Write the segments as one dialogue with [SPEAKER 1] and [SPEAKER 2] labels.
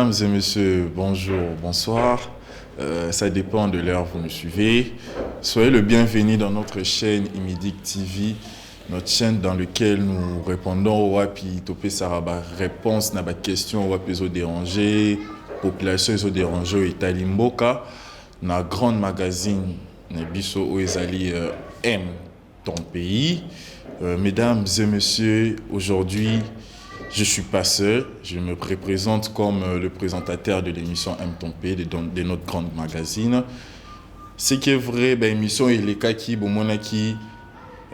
[SPEAKER 1] Mesdames et messieurs, bonjour, bonsoir. Ça dépend de l'heure où vous me suivez. Soyez le bienvenu dans notre chaîne Imidik TV, notre chaîne dans laquelle nous répondons aux wapi topé saraba réponse na ba question wapi zo déranger, population zo déranger Italie mboka na grande magazine na biso oezali M ton pays. Mesdames et messieurs, aujourd'hui je suis pas seul, je me représente comme le présentateur de l'émission M ton pays de notre grande magazine. Ce qui est vrai, l'émission est les cas qui bomonaki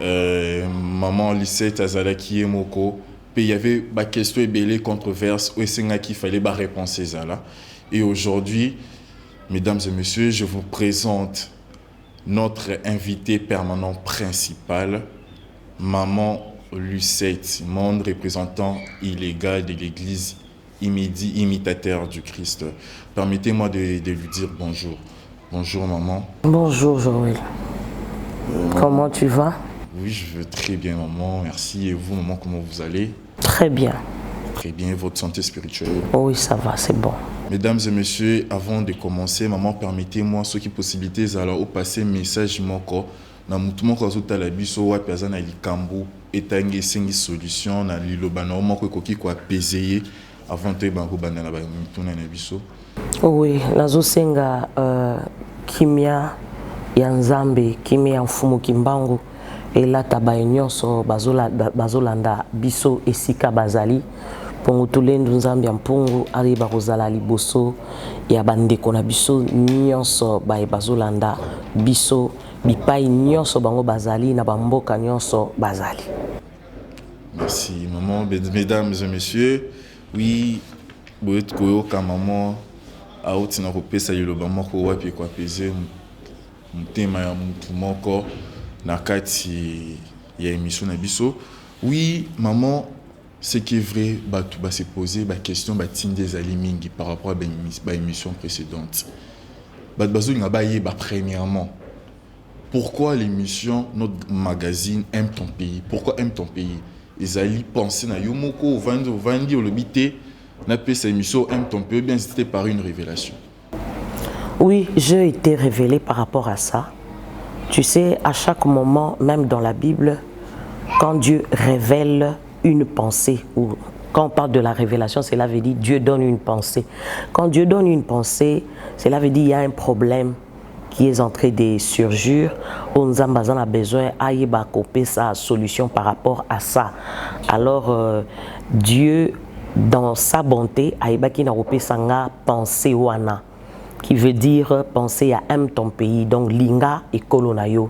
[SPEAKER 1] maman lycée Tazalaki et Moko. Puis il y avait des questions et des controverses où il fallait répondre à ça. Et aujourd'hui, mesdames et messieurs, je vous présente notre invité permanent principal, maman Lucette, membre représentant illégal de l'église imitateur du Christ. Permettez-moi de lui dire bonjour. Bonjour maman.
[SPEAKER 2] Bonjour Joël. Comment tu vas?
[SPEAKER 1] Oui, je vais très bien maman, merci. Et vous maman, comment vous allez?
[SPEAKER 2] Très bien.
[SPEAKER 1] Très bien, votre santé spirituelle?
[SPEAKER 2] Oui, ça va, c'est bon.
[SPEAKER 1] Mesdames et messieurs, avant de commencer, maman, permettez-moi, ce qui est possibilité, alors au passé message moko, na mutu moko azota la biso wa peza na likambo etangi sengi solution na lilobana moko ekoki ko apaiser avant te bango bana na ba mituna na biso.
[SPEAKER 2] Oui, nazo senga kimia ya nzambe, kimia ya mfumu kimbangu elata ba nyonso bazolanda biso esika bazali pongo tulendu nzambe ya mpungu ari bakozala liboso ya bandeko na biso nyonso bazolanda biso bipai nyonso bango bazali na bamboka nyonso bazali.
[SPEAKER 1] Merci maman, mesdames et messieurs. Oui, boet koyoka maman auti na kopesa yiloba moko wapi ko apaiser mutema ya mutu moko na kati ya émission na biso. Oui, maman, ce qui est vrai, tu vas se poser la question des alimingi par rapport à l'émission précédente. Premièrement, pourquoi l'émission, notre magazine Aime ton pays? Pourquoi Aime ton pays? Les alliés pensaient na yomoko vandi olobité na pe cette émission Aime ton pays, bien c'était par une révélation.
[SPEAKER 2] Oui, j'ai été révélé par rapport à ça. Tu sais, à chaque moment, même dans la Bible, quand Dieu révèle une pensée, ou quand on parle de la révélation, cela veut dire Dieu donne une pensée. Quand Dieu donne une pensée, cela veut dire il y a un problème qui est en train de surgir. On a besoin de sa solution par rapport à ça. Alors, Dieu, dans sa bonté, a une pensée wana, qui veut dire penser à Aime ton pays, donc linga et kolonayo.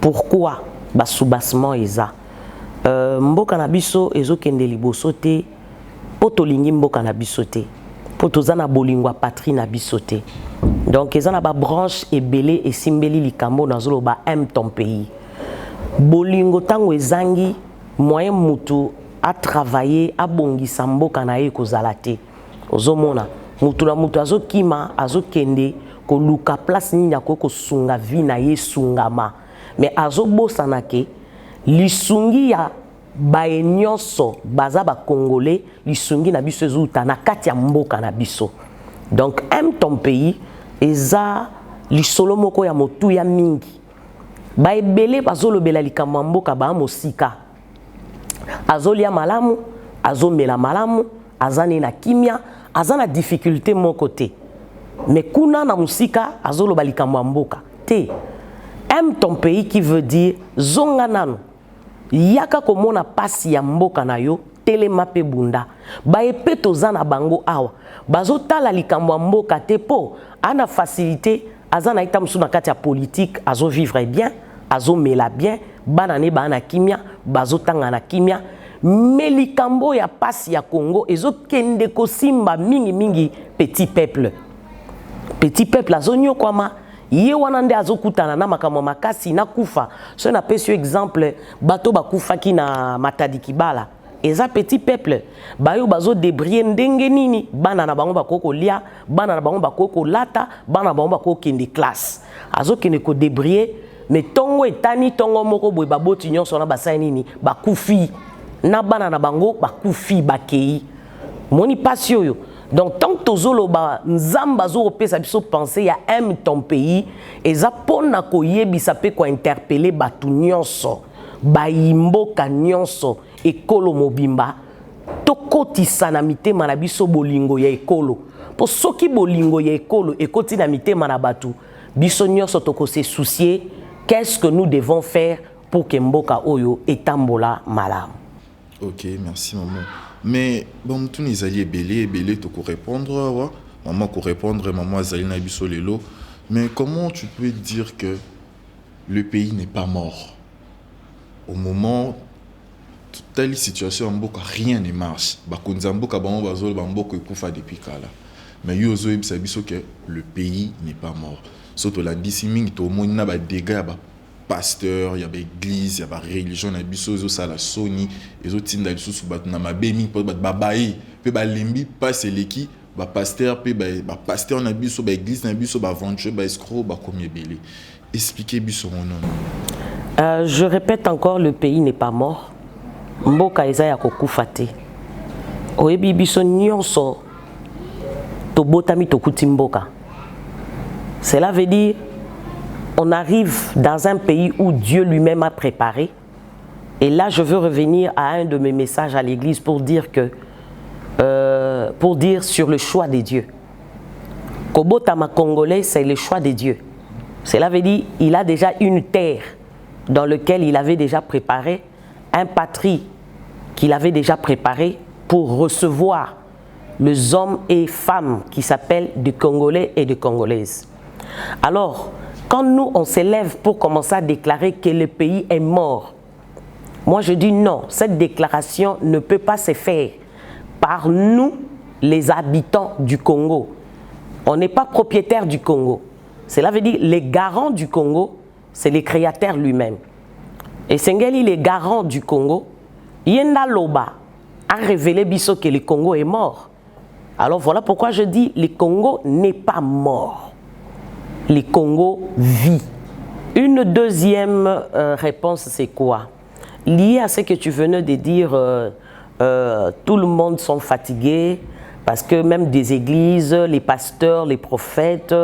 [SPEAKER 2] Pourquoi basoubassement eza? Mboka na biso ezokende liboso te poto lingi mboka na biso te poto zana bolingwa patrie na biso te. Donc ezana ba branche ebele esimbeli likambo na zoloba Aime ton pays. Bolingo tango ezangi moyen mutu a travailler a bongisa mboka na ye kozala te. Ozomona mutu na mutu azokima azokende ko luka place nini ko sunga vi na ye sungama. Mais azobosana ke lisungi ya bae nyonso baza ba congolais lisungi na biso ezuta na kati ya mboka na biso. Donc Aime ton pays eza lisolo moko ya motu ya mingi ba ebele bazolobela likambo mboka ba mosika azolia malamu azomela malamu azane na kimia azana difficulté mon côté mais kuna na musika azoloba likambo mboka te. Aime ton pays qui veut dire zonga nano yaka komona pasi ya mboka na yo telema pe bunda ba epeto zana bango awa bazotala likambo mboka te po ana facilité azana ita musuna kati ya politique azo vivre bien azo mela bien banane bana kimia bazotanga na kimia mais likambo ya pasi ya Congo ezo kende ko simba mingi petit peuple azo nyokwama ye wana nde azokutana na makambo makasi na kufa. So na pesi exemple bato bakufa ki na Matadi Kibala eza petit peuple bayo bazo débrouiller ndenge nini bana na bango bakoko lia bana na bango bakoko lata bana na bango bakoko kende classe azokende ko débrouiller mais tongo etani tongo moko boye baboti nyonso na basai nini bakufi na bana na bango bakufi bakei moni pasi oyo Donc, tant que tozoloba, nzamba zo opesa biso penser ya aime ton pays, eza pona koyebisa pe ko interpeller batu nyonso, bayimboka nyonso, ekolo mobimba, tokotisa na mitema na biso bolingo ya ekolo. Po soki bolingo ya ekolo ekoti na mitema na batu, biso nyonso toko se soucier, qu'est-ce que nous devons faire pour que mboka oyo etambola malamu.
[SPEAKER 1] Ok, merci maman. Mais bon, tout les alliés belé, tu peux répondre, ouais. Maman peut répondre, maman Zalina Bissolelo. Mais comment tu peux dire que le pays n'est pas mort au moment telle situation en Mboka, rien ne marche. Bakunzamboka bango bazol bamboko ekufa depuis kala. Mais yozo ibisa biso que le pays n'est pas mort. Surtout la dissiming to mona ba dégâts ba pasteur, il y a l'église, il y a la religion, il y a biso ça la soni, les autres tinda lisusu bat na mabemi po bat babayi, pe ba lembi passe leki, ba pasteur pe ba pasteur na biso ba église na biso ba venture ba escroc ba komie belé. Expliquez biso mon nom.
[SPEAKER 2] Je répète encore, le pays n'est pas mort. Mboka eza ya kokufa te. Oyebi biso nyonso to botami to kuti mboka. Cela veut dire on arrive dans un pays où Dieu lui-même a préparé. Et là, je veux revenir à un de mes messages à l'église pour dire sur le choix de Dieu. Kobotama congolais, c'est le choix de Dieu. Cela veut dire il a déjà une terre dans laquelle il avait déjà préparé, un patrie qu'il avait déjà préparé pour recevoir les hommes et femmes qui s'appellent des Congolais et des Congolaises. Alors, quand nous, on s'élève pour commencer à déclarer que le pays est mort, moi je dis non, cette déclaration ne peut pas se faire par nous, les habitants du Congo. On n'est pas propriétaire du Congo. Cela veut dire les garants du Congo, c'est le créateur lui-même. Et Sengeli, les garants du Congo, Yenda Loba a révélé biso que le Congo est mort. Alors voilà pourquoi je dis le Congo n'est pas mort. Le Congo vit. Une deuxième réponse, c'est quoi? Lié à ce que tu venais de dire, tout le monde sont fatigués parce que même des églises, les pasteurs, les prophètes,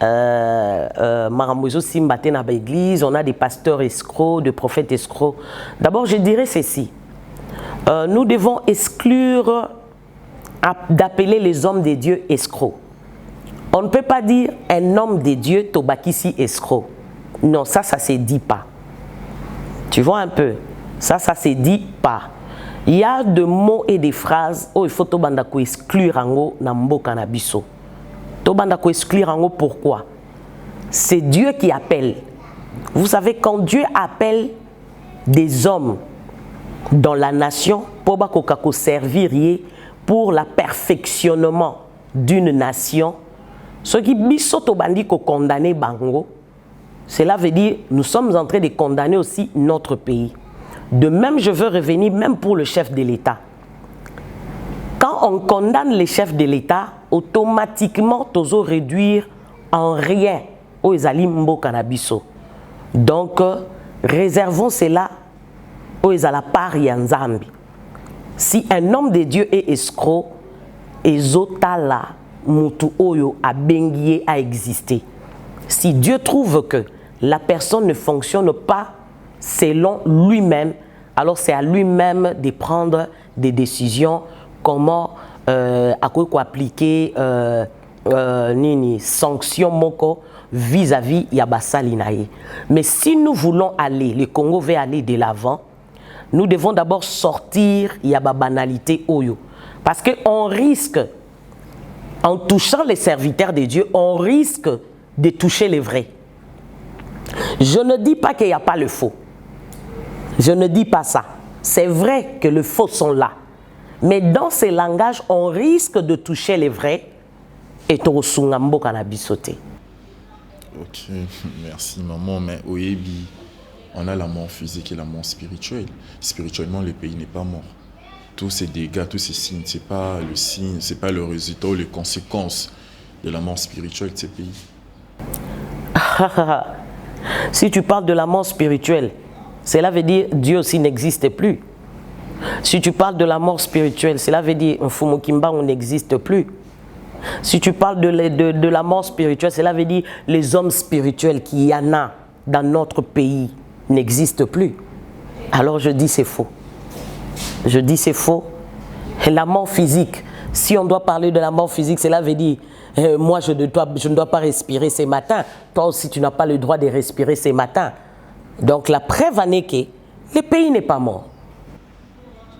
[SPEAKER 2] Maramouzo Simbate na église, on a des pasteurs escrocs, des prophètes escrocs. D'abord, je dirais ceci. Nous devons exclure d'appeler les hommes de Dieu escrocs. On ne peut pas dire un homme de Dieu Tobakisi escroc. Non, ça se dit pas. Tu vois un peu? Ça se dit pas. Il y a des mots et des phrases où il faut tobandako exclure ango na mboka na biso. Tobandako exclure ango pourquoi? C'est Dieu qui appelle. Vous savez, quand Dieu appelle des hommes dans la nation, pour servir pour le perfectionnement d'une nation, ce qui biso tobandi ko condamner bango, cela veut dire nous sommes en train de condamner aussi notre pays. De même, je veux revenir même pour le chef de l'État. Quand on condamne les chefs de l'État, automatiquement, tozo réduire en rien aux alimbo cannabiso. Donc, réservons cela aux à la part yanzambi. Si un homme de Dieu est escroc, ezotala mutu oyo a bengié a existé. Si Dieu trouve que la personne ne fonctionne pas selon lui-même, alors c'est à lui-même de prendre des décisions, comment appliquer nini sanction moko vis-à-vis Yabasalinaye. Mais si nous voulons aller, le Congo veut aller de l'avant, nous devons d'abord sortir Yaba banalité Oyo. Parce qu'on risque, en touchant les serviteurs de Dieu, on risque de toucher les vrais. Je ne dis pas qu'il n'y a pas le faux. Je ne dis pas ça. C'est vrai que les faux sont là. Mais dans ces langages, on risque de toucher les vrais et Torosungambo Kanabisote.
[SPEAKER 1] Ok, merci maman. Mais au Yébi, on a la mort physique et la mort spirituelle. Spirituellement, le pays n'est pas mort. Tous ces dégâts, tous ces signes, ce n'est pas le signe, ce n'est pas le résultat ou les conséquences de la mort spirituelle de ces pays.
[SPEAKER 2] Si tu parles de la mort spirituelle, cela veut dire Dieu aussi n'existe plus. Si tu parles de la mort spirituelle, cela veut dire un Fumokimba, on n'existe plus. Si tu parles de la mort spirituelle, cela veut dire les hommes spirituels qu'il y en a dans notre pays n'existent plus. Alors je dis c'est faux. Je dis c'est faux. Et la mort physique, si on doit parler de la mort physique, cela veut dire moi je ne dois pas respirer ces matins. Toi aussi tu n'as pas le droit de respirer ces matins. Donc la preuve en est que le pays n'est pas mort.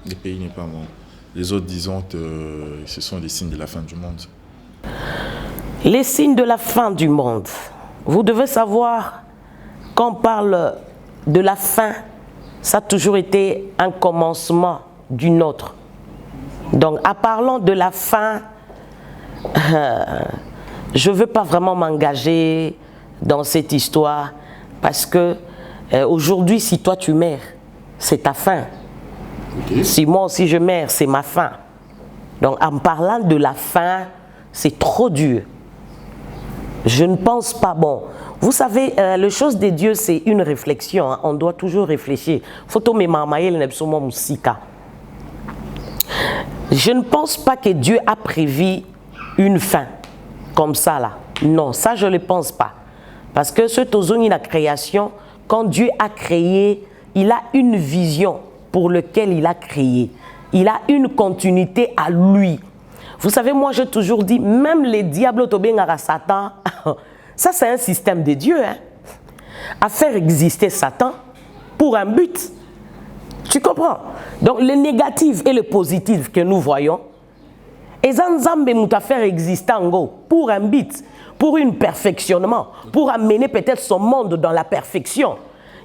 [SPEAKER 1] Le pays n'est pas mort. Les autres disons que ce sont des signes de la fin du monde.
[SPEAKER 2] Les signes de la fin du monde. Vous devez savoir, quand on parle de la fin, ça a toujours été un commencement d'une autre. Donc, en parlant de la fin, je ne veux pas vraiment m'engager dans cette histoire parce que aujourd'hui, si toi tu meurs, c'est ta fin. Okay. Si moi aussi je meurs, c'est ma fin. Donc, en parlant de la fin, c'est trop dur. Je ne pense pas, bon, vous savez, les choses de Dieu, c'est une réflexion, hein. On doit toujours réfléchir. Je ne pense pas que Dieu a prévu une fin comme ça là. Non, ça je ne le pense pas. Parce que ce tozoni la création, quand Dieu a créé, il a une vision pour laquelle il a créé. Il a une continuité à lui. Vous savez, moi j'ai toujours dit, même les diables à Satan, ça c'est un système de Dieu, hein, à faire exister Satan pour un but. Tu comprends? Donc le négatif et le positif que nous voyons, et Zanzambe nous a fait exister en gros pour un but, pour un perfectionnement, pour amener peut-être son monde dans la perfection.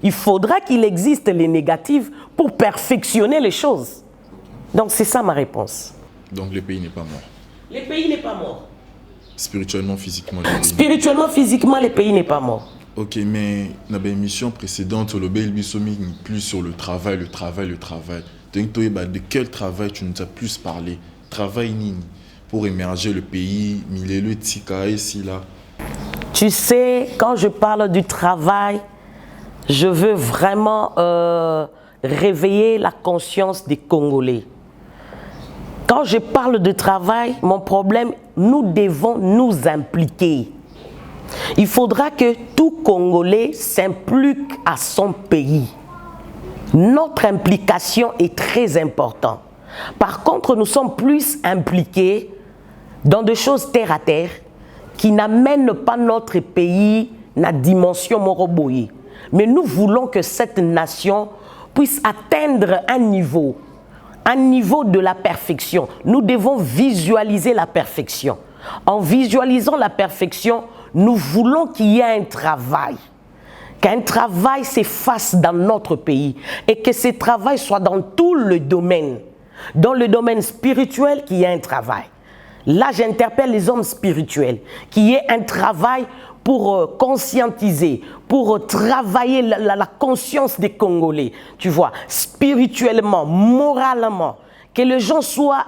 [SPEAKER 2] Il faudra qu'il existe les négatifs pour perfectionner les choses. Donc c'est ça ma réponse.
[SPEAKER 1] Donc le pays n'est pas mort.
[SPEAKER 2] Le pays n'est pas mort.
[SPEAKER 1] Spirituellement, physiquement.
[SPEAKER 2] Spirituellement, physiquement, le pays n'est pas mort.
[SPEAKER 1] Ok, mais dans l'émission précédente, le Bélibisomi n'est plus sur le travail. Donc, de quel travail tu nous as plus parlé? Travail pour émerger le pays, le tika ici là.
[SPEAKER 2] Tu sais, quand je parle du travail, je veux vraiment réveiller la conscience des Congolais. Quand je parle de travail, mon problème, nous devons nous impliquer. Il faudra que tout Congolais s'implique à son pays. Notre implication est très importante. Par contre, nous sommes plus impliqués dans des choses terre à terre qui n'amènent pas notre pays à la dimension moroboye. Mais nous voulons que cette nation puisse atteindre un niveau de la perfection. Nous devons visualiser la perfection. En visualisant la perfection, nous voulons qu'il y ait un travail. Qu'un travail s'efface dans notre pays et que ce travail soit dans tout le domaine. Dans le domaine spirituel, qu'il y ait un travail. Là, j'interpelle les hommes spirituels. Qu'il y ait un travail pour conscientiser, pour travailler la conscience des Congolais, tu vois, spirituellement, moralement, que les gens soient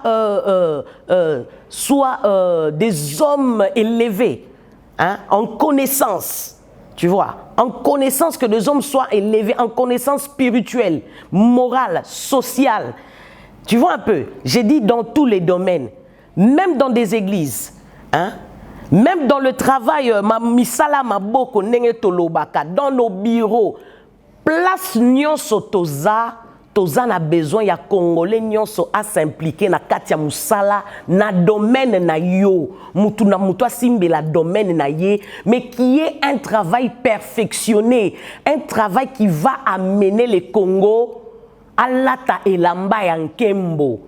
[SPEAKER 2] des hommes élevés, hein, en connaissance, tu vois, en connaissance, que les hommes soient élevés, en connaissance spirituelle, morale, sociale. Tu vois un peu, j'ai dit dans tous les domaines, même dans des églises, hein. Même dans le travail, dans nos bureaux, place nyonso toza na besoin ya Congolais nyonso à s'impliquer na katia musala na domaine na yo mutu na mutu asimbe la domaine na ye, mais qui est un travail perfectionné, un travail qui va amener le Congo à lata elamba ya nkembo.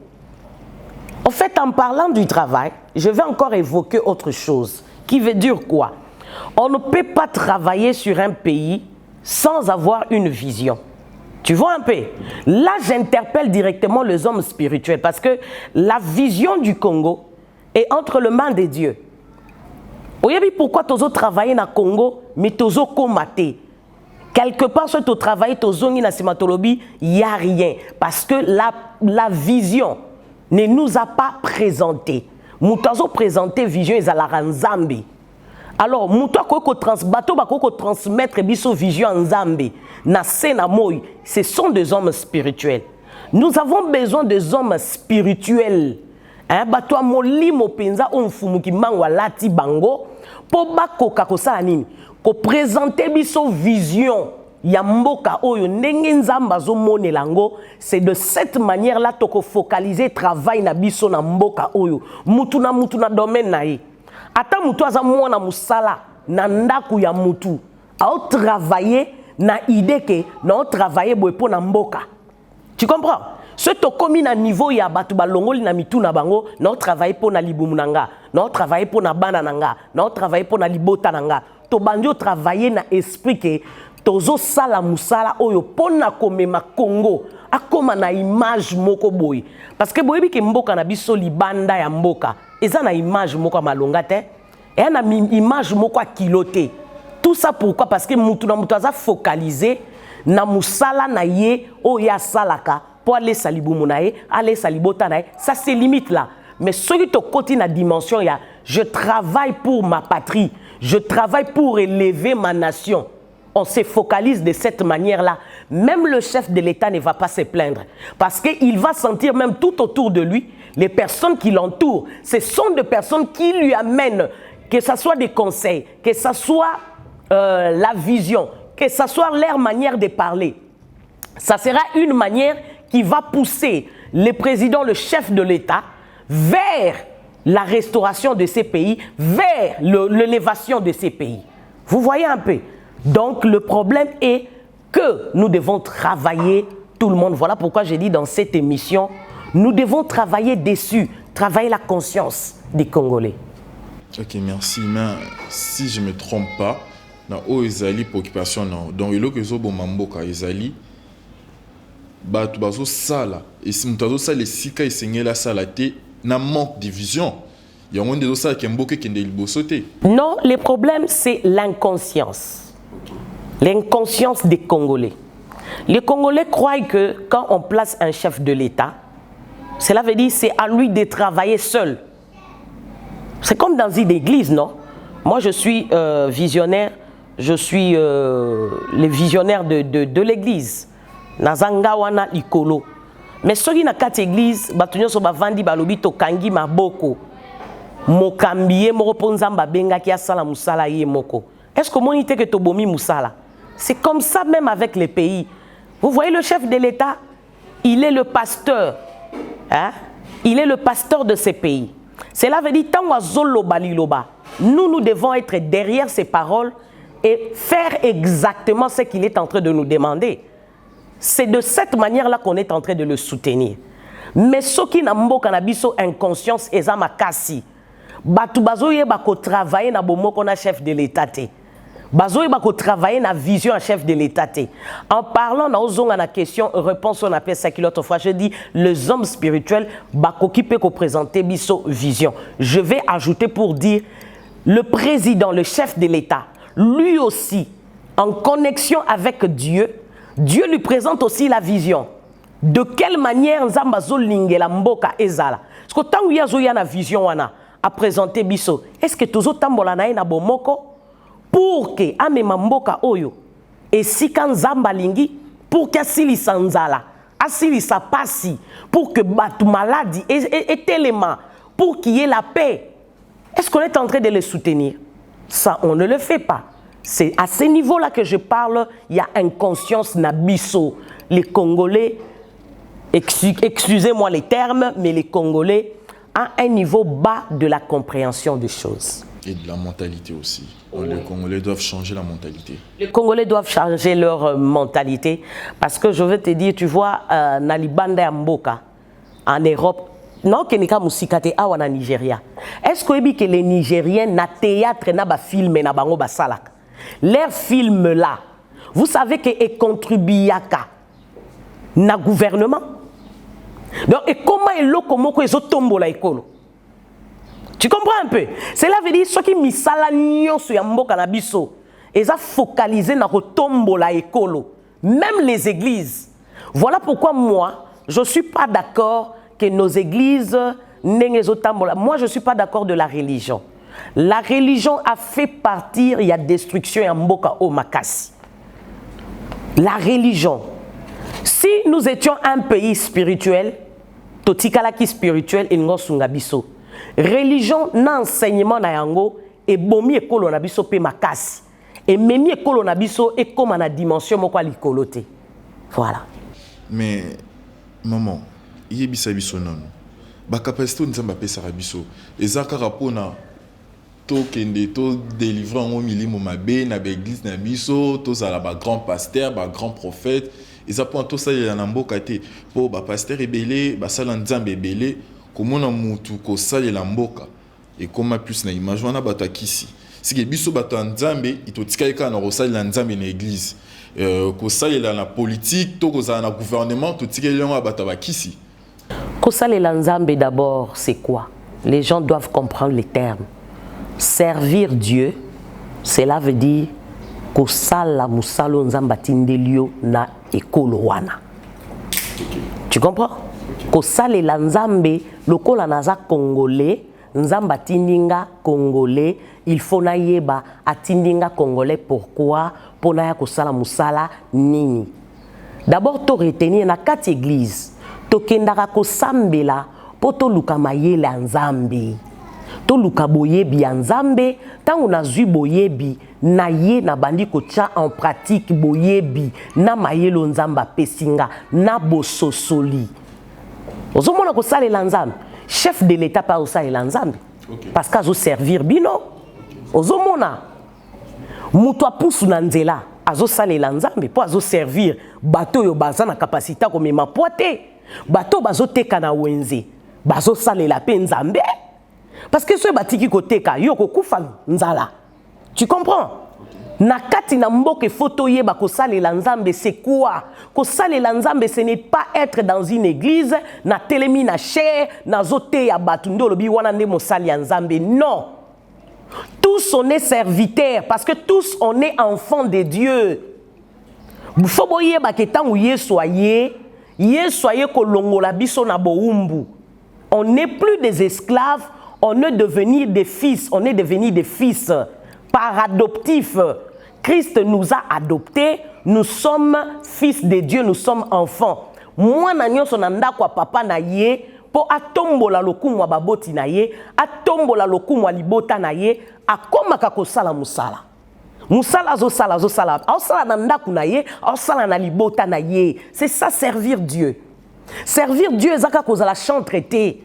[SPEAKER 2] En fait, en parlant du travail, je vais encore évoquer autre chose, qui veut dire quoi? On ne peut pas travailler sur un pays sans avoir une vision. Tu vois un peu? Là, j'interpelle directement les hommes spirituels, parce que la vision du Congo est entre les mains de Dieu. Vous savez pourquoi tu as travaillé dans le Congo, mais tu as combattu? Quelque part, si tu as travaillé dans la cinématologie, il n'y a rien. Parce que la vision ne nous a pas présenté. Nous avons présenté vision et à la Nzambe. Alors, nous avons transmettre vision en Nzambe. Ce sont des hommes spirituels. Nous avons besoin des hommes spirituels hein bato molimo penza onfumu ki mangwa lati bango po bakoka kosala nini ko présenter biso vision ya mboka oyo ndenge nzamba zo monelango. C'est de cette manière là toko focaliser travail na biso na mboka oyo mutu na domaine na ye ata mutu aza mwana musala na ndaku ya mutu ao travailler na idée que na travailler boye po na mboka. Tu comprends? Ce to komi na niveau ya batu balongoli na mitu na bango na travailler po na libumu nanga na travailler po na bana nanga na travailler po na libota nanga to bandi travailler na esprit que tozo sala musala oyo pona komema Congo akoma na image moko boy parce que boyebi ke mboka na biso libanda ya mboka eza na image moko malonga te et na image moko kiloté. Tout ça pourquoi? Parce que mutu na mutu aza focalisé na musala na ye oya salaka pour aller salibumu na ye aller salibota na ye, ça c'est limite là. Mais celui to côté na dimension ya je travaille pour ma patrie, je travaille pour élever ma nation. On se focalise de cette manière-là. Même le chef de l'État ne va pas se plaindre. Parce qu'il va sentir même tout autour de lui, les personnes qui l'entourent, ce sont des personnes qui lui amènent, que ce soit des conseils, que ce soit la vision, que ce soit leur manière de parler. Ça sera une manière qui va pousser le président, le chef de l'État, vers la restauration de ces pays, vers l'élévation de ces pays. Vous voyez un peu? Donc le problème est que nous devons travailler tout le monde. Voilà pourquoi j'ai dit dans cette émission, nous devons travailler dessus, travailler la conscience des Congolais.
[SPEAKER 1] Ok, merci. Mais si je ne me trompe pas, dans Oezali préoccupation non. Donc il y a que zo bomamboka Ezali batu bazo sala et si mutazo sala les sika isenye la sala té na manque de vision. Il y a un monde de ça qui mboke qui ndeli bosoté.
[SPEAKER 2] Non, le problème c'est l'inconscience. L'inconscience des Congolais. Les Congolais croient que quand on place un chef de l'État, cela veut dire c'est à lui de travailler seul. C'est comme dans une église, non? Moi, je suis visionnaire, je suis le visionnaire de l'église. Nazanga wana ikolo. Mais ceux qui na quatre églises, batunyo so bavandi balobi to kangi maboko. Mokambiye moko ponzamba benga ki asala musala ye moko. Est-ce que monite que tobomi musala? C'est comme ça même avec les pays. Vous voyez le chef de l'État, il est le pasteur. Hein? Il est le pasteur de ces pays. Cela veut dire tanwa zolo baliloba. Nous devons être derrière ces paroles et faire exactement ce qu'il est en train de nous demander. C'est de cette manière-là qu'on est en train de le soutenir. Mais ceux qui n'ont pas inconscience, ils ont makasi. Batu bazoye bako travailler na bomoko na chef de l'État. Bazoye bako travailler na vision à chef de l'État. En parlant na ozonga na question réponse on appelle ça qui l'autre fois je dis les hommes spirituels bako qui peut présenter biso vision. Je vais ajouter pour dire le président, le chef de l'État, lui aussi en connexion avec Dieu, Dieu lui présente aussi la vision. De quelle manière nzamba zo lingela mboka ezala. Parce que tant que yazo ya na vision wana à présenter biso, est-ce que tozo tambola na bomoko pour que amema mboka oyo et si kan nzamba lingi pour que asili sanzala, asili sa pasi, pour que batu maladie et élément pour qu'il y ait la paix. Est-ce qu'on est en train de les soutenir? Ça, on ne le fait pas. C'est à ce niveau-là que je parle, il y a inconscience nabiso. Les Congolais, excusez-moi les termes, mais les Congolais ont un niveau bas de la compréhension des choses.
[SPEAKER 1] Et de la mentalité aussi. Oui. Les Congolais doivent changer la mentalité.
[SPEAKER 2] Les Congolais doivent changer leur mentalité. Parce que je veux te dire, tu vois, Nalibanda Mboka, en Europe, non, kenika musikate awa na Nigeria. Est-ce que les Nigériens na théâtre na ba film na bango ba salak? Leurs films là, vous savez que est contribuaka na gouvernement. Donc et comment est lokomoko ezotombo la ekolo? Tu comprends un peu? Cela veut dire ceux qui misala nyonso ya mboka na biso, eza focalisé na kotombo la ekolo, même les églises. Voilà pourquoi moi, je suis pas d'accord que nos églises moi je ne suis pas d'accord de la religion. La religion a fait partir, il y a destruction et mboka o makasi. La religion. Si nous étions un pays spirituel, totikalaki spirituel et ngosunga biso. Religion na enseignement na yango et bomi ekolo na biso pe makasi. Et memi ekolo na biso et comme na dimension moko likolote. Voilà.
[SPEAKER 1] Mais maman, yebisa biso non. Ba capacité nzamba pesa biso. Ezaka rapona to kende to délivrer en milimo mabe na église na biso, to za la ba grand pasteur, ba grand prophète. Ezapa to ça ya na mboka te. Po ba pasteur ebele, ba sala nzambe ebele, komona mutu ko sala la mboka. Et comment plus na image wana bato akisi. Si ke biso bato nzambe, itotika eka na rosali la nzambe na église. Ko sala la politique, to ko za na gouvernement, to tika lengo bato bakisi.
[SPEAKER 2] Kosalela nzambe d'abord, c'est quoi? Les gens doivent comprendre les termes. Servir Dieu, cela veut dire kosala musalo nzamba tindelio na ekolo wana. Tu comprends? Kosalela nzambe lokola naza congolais, nzamba tindinga congolais, il faut na yeba atindinga congolais pourquoi? Pona ya kosala musala nini. D'abord to retenir na kati église. Tokendaka kosambela po toluka mayele ya nzambe. Toluka boyebi ya nzambe, tango nazwi boyebi na ye na bandi kotia en pratique boyebi na mayele nzamba pesinga na bososoli. Ozomona kosalela nzambe, chef de l'état pa osalela nzambe. Parce qu'azo servir bino. Ozomona mutu apusu na nzela azo salela nzambe po azo servir bato yo baza na capacité ko mema poate. Bato bazo teka na wenze bazo salela pe nzambe parce que ce batiki ko teka yo ko kufa nzala. Tu comprends? Na kati na mboke photo ye ba ko salela nzambe c'est quoi? Ko salela nzambe ce n'est pas être dans une église na telemi na chair na zote ya batu ndolo bi wana nde mosali ya nzambe. Non. Tous on est serviteurs parce que tous on est enfants de Dieu. Faut boye ba ke tangu soyez kolongola biso na boumbu. On n'est plus des esclaves, on est devenu des fils, on est devenu des fils par adoptif. Christ nous a adoptés, nous sommes fils de Dieu, nous sommes enfants. Moi na nyonso na ndako papa na ye po atombola lokumu wa baboti na ye, atombola lokumu wa libota na ye, akomaka kosala musala. Musala zo sala na ndaku na ye, sala na libota na ye. C'est ça servir Dieu. Servir Dieu ezaka kozala champ traité.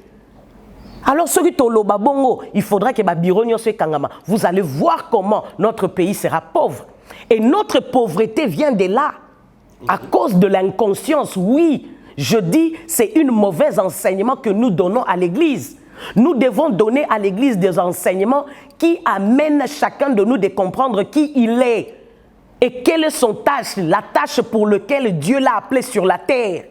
[SPEAKER 2] Alors ceux qui toloba bongo, il faudra que ba biro nyonso kangama. Vous allez voir comment notre pays sera pauvre. Et notre pauvreté vient de là à cause de l'inconscience. Oui, je dis c'est une mauvaise enseignement que nous donnons à l'église. Nous devons donner à l'église des enseignements qui amènent chacun de nous de comprendre qui il est et quelle est son tâche, la tâche pour laquelle Dieu l'a appelé sur la terre.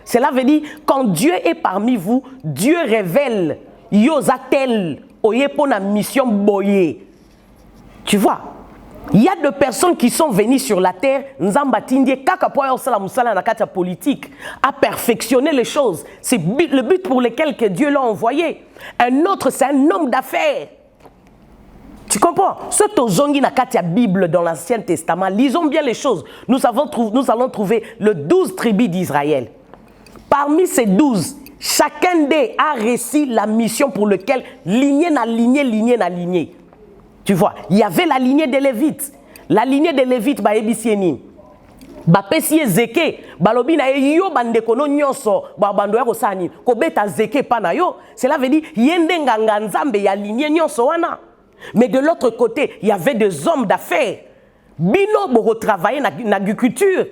[SPEAKER 2] Cela veut dire quand Dieu est parmi vous, Dieu révèle yozatel oyepona mission boye. Tu vois? Il y a des personnes qui sont venues sur la terre, politique, à perfectionner les choses. C'est le but pour lequel que Dieu l'a envoyé. Un autre, c'est un homme d'affaires. Tu comprends? Ce tozongi na katia Bible dans l'Ancien Testament, lisons bien les choses. Nous allons trouver le 12 tribus d'Israël. Parmi ces 12, chacun d'eux a réussi la mission pour laquelle lignée na lignée. Tu vois, il y avait la lignée des Lévites. La lignée des Lévites, ba ebisieni. Ba pesi zeke, balobi na yo bande kono nyonso, ba bando ya kosani, ko beta zeke pa na yo. Cela veut dire yende nganga nzambe ya lignée nyonso wana. Mais de l'autre côté, il y avait des hommes d'affaires. Bino boro travailler na agriculture.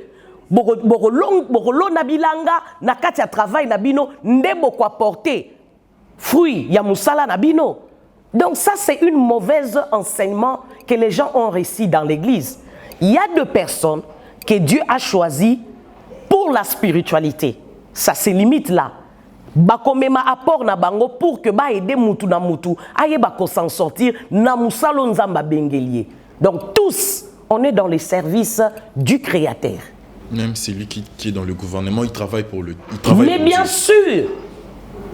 [SPEAKER 2] Boro lo na bilanga na kati ya travail na bino ndebo ko apporter fruit ya musala na bino. Donc ça, c'est une mauvaise enseignement que les gens ont reçu dans l'église. Il y a deux personnes que Dieu a choisies pour la spiritualité. Ça se limite là. Bakomema apport na bango pour que ba aider mutu na mutu, aye bako s'en sortir na musalo nzamba bengelie. Donc tous, on est dans les services du Créateur.
[SPEAKER 1] Même celui qui est dans le gouvernement, il travaille pour le.
[SPEAKER 2] Mais bien sûr,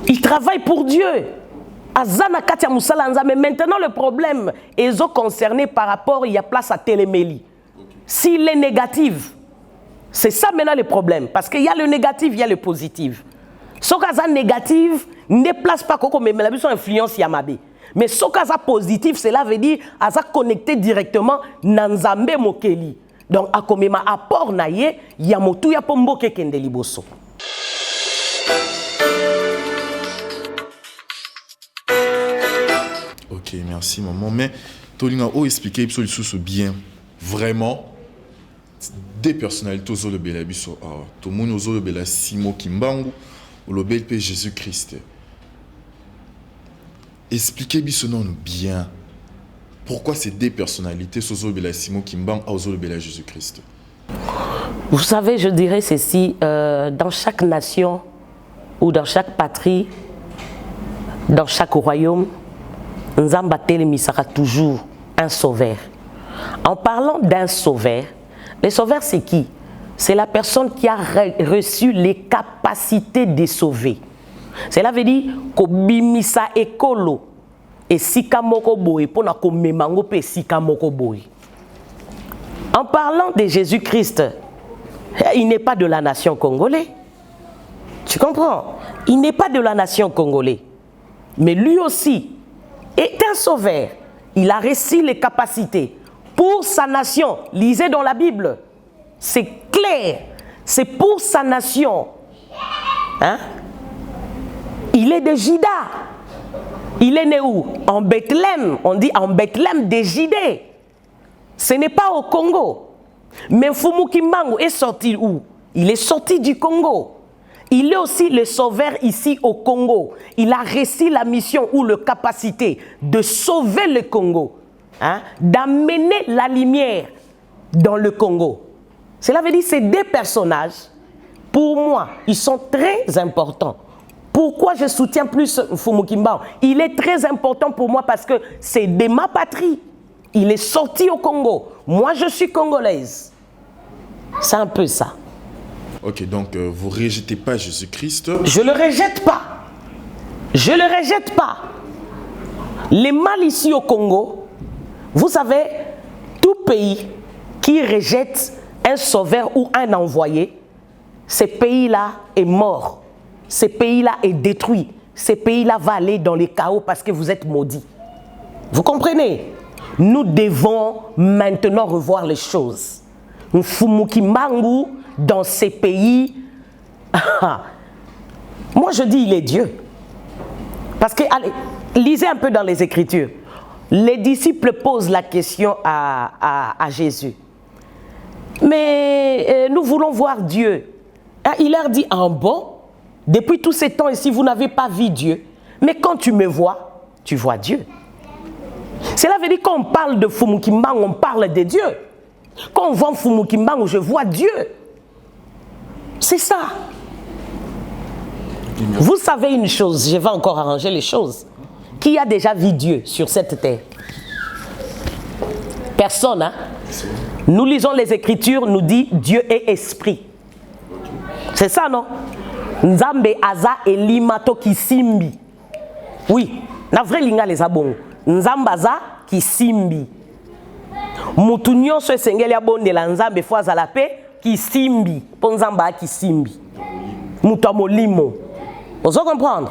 [SPEAKER 2] il travaille pour Dieu. Mais maintenant, le problème est concerné par rapport, il y a place à télémélie. S'il est négatif, C'est ça maintenant le problème. Parce qu'il y a le négatif, il y a le positif. Ce qui est négatif ne place pas comme une influence Yamabe. Mais ce qui est positif, cela veut dire qu'il est connecté directement dans Nzambe Mokeli. Donc, à comme un apport naie, il y a motu ya pombo ke kende liboso.
[SPEAKER 1] Ok, merci maman. Mais Tolinga a expliqué bien, vraiment. Des personnalités aux le bela biso tout le monde aux le bela Simo Kimbangu ou le bel Père Jésus-Christ. Expliquez biso non bien pourquoi ces deux personnalités aux le bela Simo Kimbangu aux le bela Jésus-Christ.
[SPEAKER 2] Vous savez, je dirais ceci, dans chaque nation ou dans chaque patrie, dans chaque royaume, Nzamba Telemi sera toujours un sauveur. En parlant d'un sauveur, le sauveur, c'est qui? C'est la personne qui a reçu les capacités de sauver. Cela veut dire que bimisa ekolo et sika moko boy pour na komemango pe sika moko boy. En parlant de Jésus-Christ, il n'est pas de la nation congolaise. Tu comprends? Il n'est pas de la nation congolaise. Mais lui aussi est un sauveur. Il a reçu les capacités pour sa nation. Lisez dans la Bible. C'est clair. C'est pour sa nation. Hein? Il est de Juda. Il est né où? En Bethléem. On dit en Bethléem de Judée. Ce n'est pas au Congo. Mais Mfumu Kimbangu est sorti où? Il est sorti du Congo. Il est aussi le sauveur ici au Congo. Il a reçu la mission ou la capacité de sauver le Congo. Hein, d'amener la lumière dans le Congo. Cela veut dire que ces deux personnages, pour moi, ils sont très importants. Pourquoi je soutiens plus Mfumu Kimbangu? Il est très important pour moi parce que c'est de ma patrie. Il est sorti au Congo. Moi, je suis congolaise. C'est un peu ça.
[SPEAKER 1] Ok, donc vous ne rejetez pas Jésus-Christ?
[SPEAKER 2] Je ne le rejette pas. Je ne le rejette pas. Les mal ici au Congo, vous savez, tout pays qui rejette un sauveur ou un envoyé, ce pays-là est mort. Ce pays-là est détruit. Ce pays-là va aller dans les chaos parce que vous êtes maudits. Vous comprenez? Nous devons maintenant revoir les choses. Mfumu Kimbangu, dans ces pays, moi je dis il est Dieu. Parce que, allez, lisez un peu dans les Écritures. Les disciples posent la question à Jésus. Mais nous voulons voir Dieu. Il leur dit, en bon, depuis tous ces temps ici, vous n'avez pas vu Dieu. Mais quand tu me vois, tu vois Dieu. Cela veut dire qu'on parle de Mfumu Kimbangu, on parle de Dieu. Quand on voit Mfumu Kimbangu, je vois Dieu. C'est ça. Vous savez une chose, je vais encore arranger les choses. Qui a déjà vu Dieu sur cette terre? Personne, hein? Nous lisons les Écritures, nous dit Dieu est esprit. C'est ça, non? Nzambe aza elimato kisimbi. Oui, na vrai linga les abongo. Nzambe aza kisimbi. Mutu nyonso esengeli abondela Nzambe fo azala pe kisimbi. Po Nzamba kisimbi. Mutu amolimo. Vous comprendre?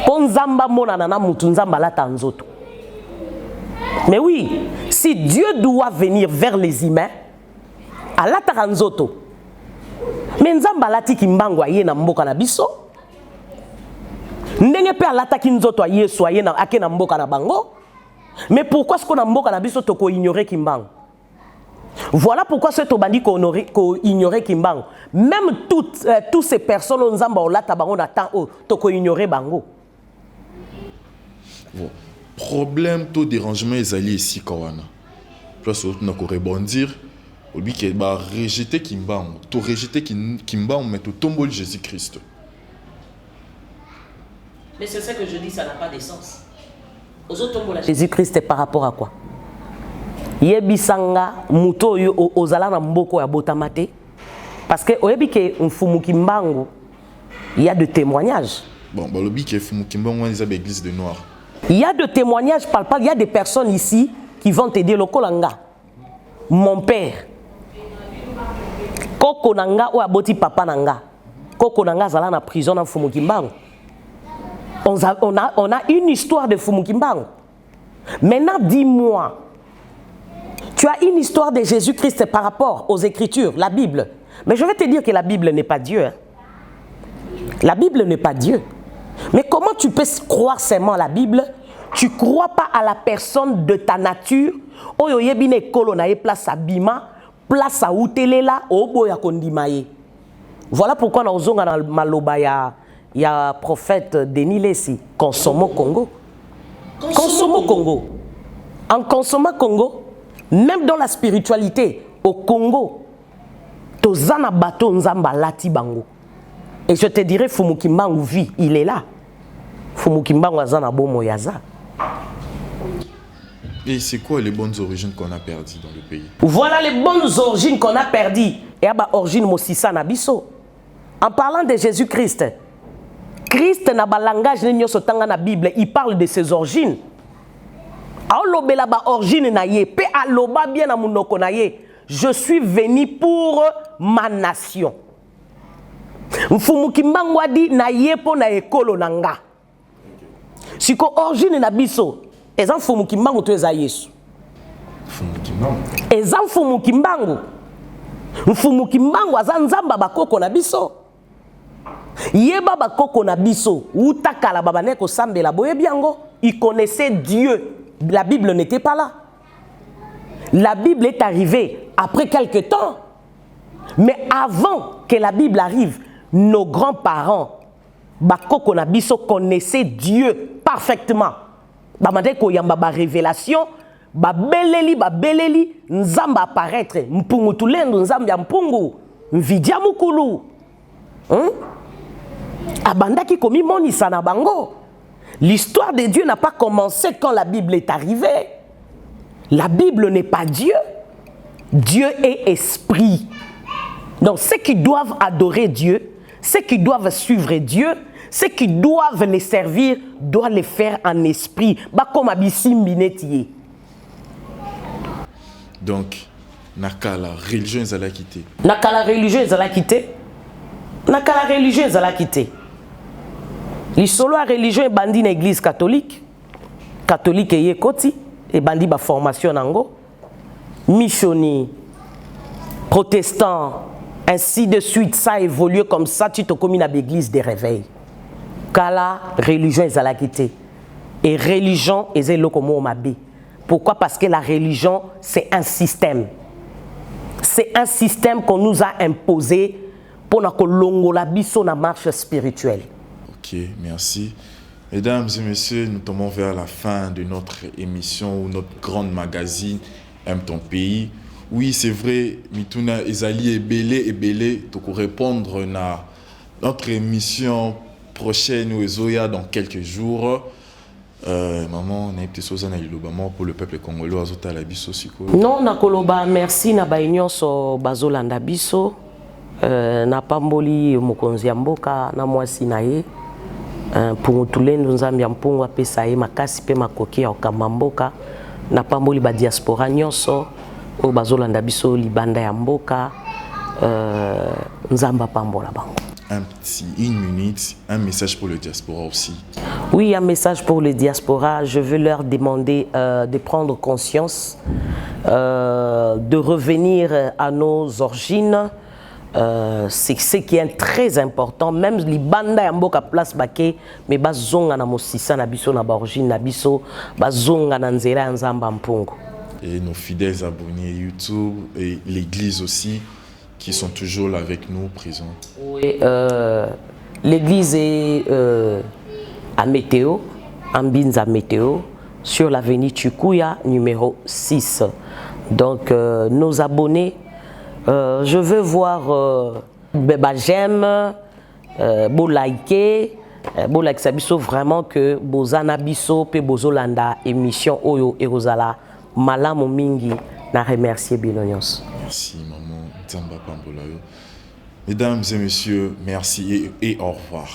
[SPEAKER 2] Po Nzamba monana na mutu Nzamba lata nzoto. Mais oui, si Dieu doit venir vers les humains, alata nzoto. Mais Nzamba lati kimbangu aye na mboka na biso. Ndenge pe alata kinzoto aye so aye na ake na mboka na bango. Mais pourquoi est-ce qu'on a mboka na biso toko ignorer Kimbangu? Voilà pourquoi ce tobandi ko ignorer Kimbangu. Même toutes ces personnes Nzamba olata bango na temps toko ignorer bango.
[SPEAKER 1] Bon. Problème, tout dérangement est allé ici kawana. Place où on a rebondir. Lui qui va rejeter Kimbangu, tout rejeter Kimbangu, mais tout tomber Jésus-Christ.
[SPEAKER 2] Mais c'est ce que je dis, ça n'a pas de sens. Jésus-Christ par rapport à quoi? Yebisanga muto yo ozala na mboko ya botamate. Parce que oyebi ke Mfumu Kimbangu, il y a de témoignages.
[SPEAKER 1] Bon, bah le bi ke Mfumu Kimbangu on est l'église de Noir.
[SPEAKER 2] Il y a de témoignages, il y a des personnes ici qui vont te dire le kolanga. Mon père, Koko nanga ou aboti papa nanga. Koko nanga zala na prison dans Fumu Kimbangu. On a une histoire de Fumu Kimbangu. Maintenant, dis-moi, tu as une histoire de Jésus-Christ par rapport aux Écritures, la Bible. Mais je vais te dire que la Bible n'est pas Dieu. Hein. La Bible n'est pas Dieu. Mais comment tu peux croire seulement à la Bible? Tu ne crois pas à la personne de ta nature. Oyo yebine kolo na ye place à Bima, place à Outelela, oboya kondimaye. Voilà pourquoi nous avons dans Maloba, il y a prophète Denis Lessi, consommons Congo. Consommons Congo. En consommant Congo, même dans la spiritualité, au Congo, tozana bateau nzamba lati bango. Et je te dirais, Fumu Kimbangu vit, il est là. Fumu Kimbangu azana bomo yaza.
[SPEAKER 1] Et c'est quoi les bonnes origines qu'on a perdues dans le pays?
[SPEAKER 2] Voilà les bonnes origines qu'on a perdues. Et à origine Mosissa Nabiso. En parlant de Jésus-Christ, Christ n'a pas langage ni sotanga na Bible, il parle de ses origines. Aolobela ba origine na ye, pe aloba bien na munoko na ye. Je suis venu pour ma nation. Mfumu Kimbangu di na ye po na ekolo nanga. Siko origine na biso, ezan Mfumu Kimbangu to eza Yesu.
[SPEAKER 1] Fumu Kimbangu.
[SPEAKER 2] Ezan Mfumu Kimbangu. Mfumu Kimbangu azan nzamba bakoko na biso. Yeba bakoko na biso, utakala babane ko sambela boye biango, il connaissait Dieu. La Bible n'était pas là. La Bible est arrivée après quelque temps. Mais avant que la Bible arrive, nos grands-parents, bakoko na biso connaissaient Dieu parfaitement. Bamade ko yamba ba révélation, ba beleli, nzamba apparaître, mpungu tulendo nzamba mpungu, mvidia mukulu. Abandaki komi monisa na bango. L'histoire de Dieu n'a pas commencé quand la Bible est arrivée. La Bible n'est pas Dieu. Dieu est esprit. Donc ceux qui doivent adorer Dieu, ceux qui doivent suivre Dieu, ceux qui doivent les servir, doivent les faire en esprit.
[SPEAKER 1] Donc, nakala religion ils allaient quitter.
[SPEAKER 2] Nakala religion ils allaient quitter. Nakala religion ils allaient quitter. Les solo à religion et bandi na église catholique. Catholique et yekoti et bandi ba formation nango. Missioni, protestant, ainsi de suite, ça a évolué comme ça, tu te communes à l'église des réveils. Kala, religion, ils allaient quitter. Et religion, ils allaient comme Mabé. Pourquoi? Parce que la religion, c'est un système. C'est un système qu'on nous a imposé pour que l'on ait la marche spirituelle.
[SPEAKER 1] Ok, merci. Mesdames et messieurs, nous tombons vers la fin de notre émission ou notre grande magazine Aime ton pays. Oui, c'est vrai, Mituna Ezali est belé, pour répondre à notre émission prochaine ou Zoya dans quelques jours. Maman, on a été chose pour le peuple congolais, azota la biso siko.
[SPEAKER 2] Non, nakoloba merci na baignon so bazolanda biso. Na pamboli mokonzi ya mboka na mwasi na ye. Pour tous les nzambi mpungu apesa ye makasi pe makoki ya okamamboka na pamboli ba diaspora nyonso o bazolanda biso libanda ya mboka nzamba pambola bango.
[SPEAKER 1] Une minute, un message pour le diaspora aussi.
[SPEAKER 2] Oui, un message pour le diaspora. Je veux leur demander de prendre conscience, de revenir à nos origines. C'est ce qui est très important. Même les bandes à mboka place baké, mais bazonga na mosisa na biso na origine na biso, bazonga na nzela nzamba mpungu.
[SPEAKER 1] Et nos fidèles abonnés YouTube et l'église aussi, qui sont toujours là avec nous, présents.
[SPEAKER 2] Oui, l'église est à Météo, en Binza Météo, sur l'avenue Chukuya, numéro 6. Donc, nos abonnés, je veux voir j'aime, beau liker, sabiso vraiment que bozana biso pe bozolanda émission Oyo Erosala malamu mingi na remercier Bilonios.
[SPEAKER 1] Merci maman Nzamba Pambolayo. Mesdames et messieurs, merci et au revoir.